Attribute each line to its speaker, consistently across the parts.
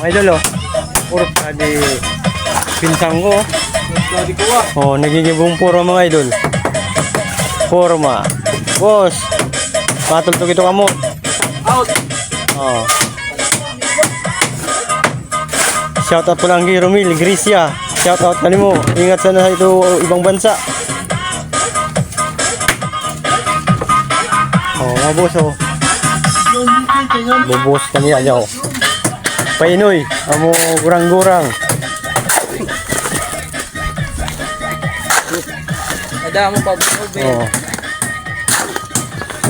Speaker 1: Mga idol oh. Puro pa di pinsang ko. Oh, nagiging puro mga idol. Forma. Boss. Matultog ito kamo.
Speaker 2: Out.
Speaker 1: Oh. Shout out po lang kay Romil, Grisia. Shout out kali mo. Ingat sana sa ito ibang bansa. Oh, mga boss oh. Bubos kami aja oh. Painoy, amo gurang-gurang.
Speaker 2: Ada mo pa buko.
Speaker 1: Oh.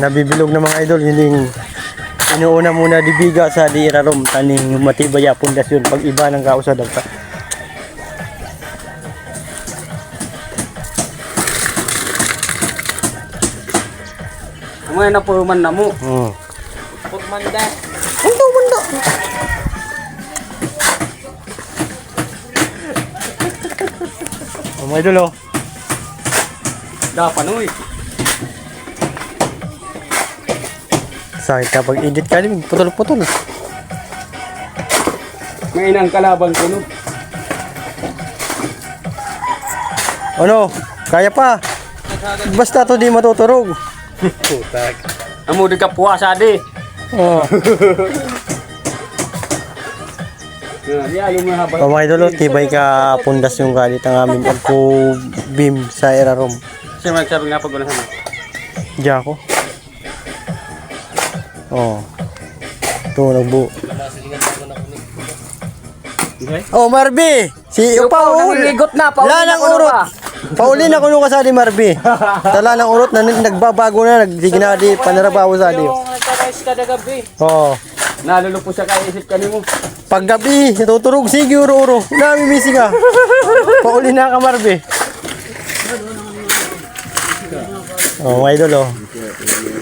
Speaker 1: Nabibilog na mga idol, hindi inuuna muna dibiga sa di irarom taning matibaya pundasyon pag iba ng kausad ka.
Speaker 2: Kumain na po man na mo. Pagmanda.
Speaker 1: Manda, manda. Oh, mga idol oh.
Speaker 2: Dapat noy.
Speaker 1: Sakit kapag edit ka din, putol-putol.
Speaker 2: May inang kalaban ko no.
Speaker 1: Ano? Kaya pa. Basta to di matuturog.
Speaker 2: Putak. Amo di ka puasa di.
Speaker 1: Oh. Oh, mga idol, tibay ka pundas yung galit ang amin agpo beam sa irarom.
Speaker 2: Siya magsabi nga pag wala sama.
Speaker 1: Diyan ako. Oh. Ito, nagbu. Oh, Marby! Si Upaw!
Speaker 2: Nangigot na,
Speaker 1: Wala nang urot! Paulin ako nung kasali, Marby. Tala ng urot na nagbabago na, nagdiginadi, panarabaho sa di.
Speaker 2: Yung nagkakais kada gabi.
Speaker 1: Oh.
Speaker 2: Nalulupo siya kaya isip ka mo.
Speaker 1: Paggabi, natuturog, sige, uro-uro. Namimisi ka. Paulin na ka, Marby. Oh, mga idol, oh.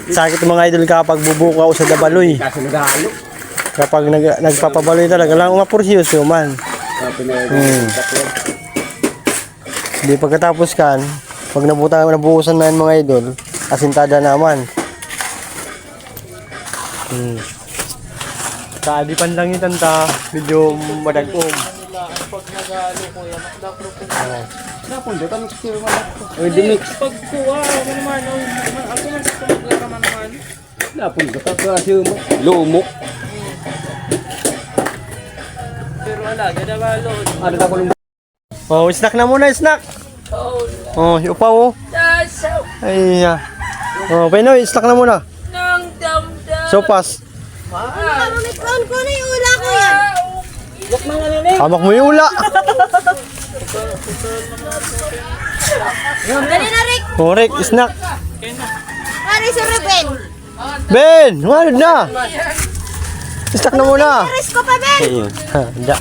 Speaker 1: Sakit mga idol kapag bubuka o sa dabaloy.
Speaker 2: Kasi nag-aalo.
Speaker 1: Kapag nagpapabaloy talaga lang, umapursyos yun man. Hindi pagkatapos kan, pag nabuhusan na yan mga idol, asintada naman. Kaadipan lang yung tanta, medyo madagpong.
Speaker 2: Pag nag-aalo ko yan, makdapro ko. Napundo, tanong siya naman ako. Uy, dimix. Pag kuha, ako naman, ako man sa tulog naman. Napundo, kasi lumok. Pero wala, ganda ba load? Ano na ko lumok?
Speaker 1: Oh, snack na muna, snack. Oh, yung upaw oh. Ay, oh, Pinoy, snack na muna.
Speaker 2: Nang damdam.
Speaker 1: Sopas.
Speaker 3: Mamamit ko na yung ula ko yan.
Speaker 2: Wak mga nini.
Speaker 1: Hamak mo yung ula.
Speaker 3: Dali na, Rick.
Speaker 1: Oh, Rick, snack.
Speaker 3: Pare si Ruben.
Speaker 1: Ben, walid na. Snack na muna.
Speaker 3: Paris ko pa, Ben.
Speaker 1: Ayun. Ha, hindi.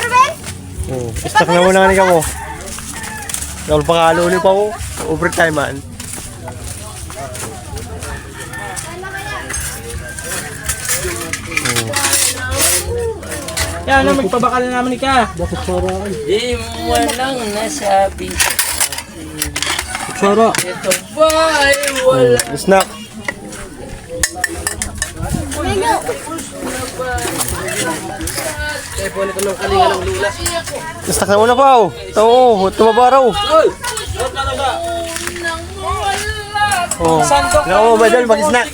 Speaker 3: Ruben?
Speaker 1: Oh, snack na muna ni kamo. Dahil pakalo ni pa ko. Overtime man.
Speaker 2: Yan, magpabakal na naman ka. Di mo lang nasabi.
Speaker 1: Sara.
Speaker 2: Ito ba ay wala.
Speaker 1: Snack.
Speaker 3: Menu.
Speaker 2: Telepono ko ng kalinga ng lula.
Speaker 1: Snack na muna pa oh. Oo, tumabaraw. Oh, naku, badal, mag-snack.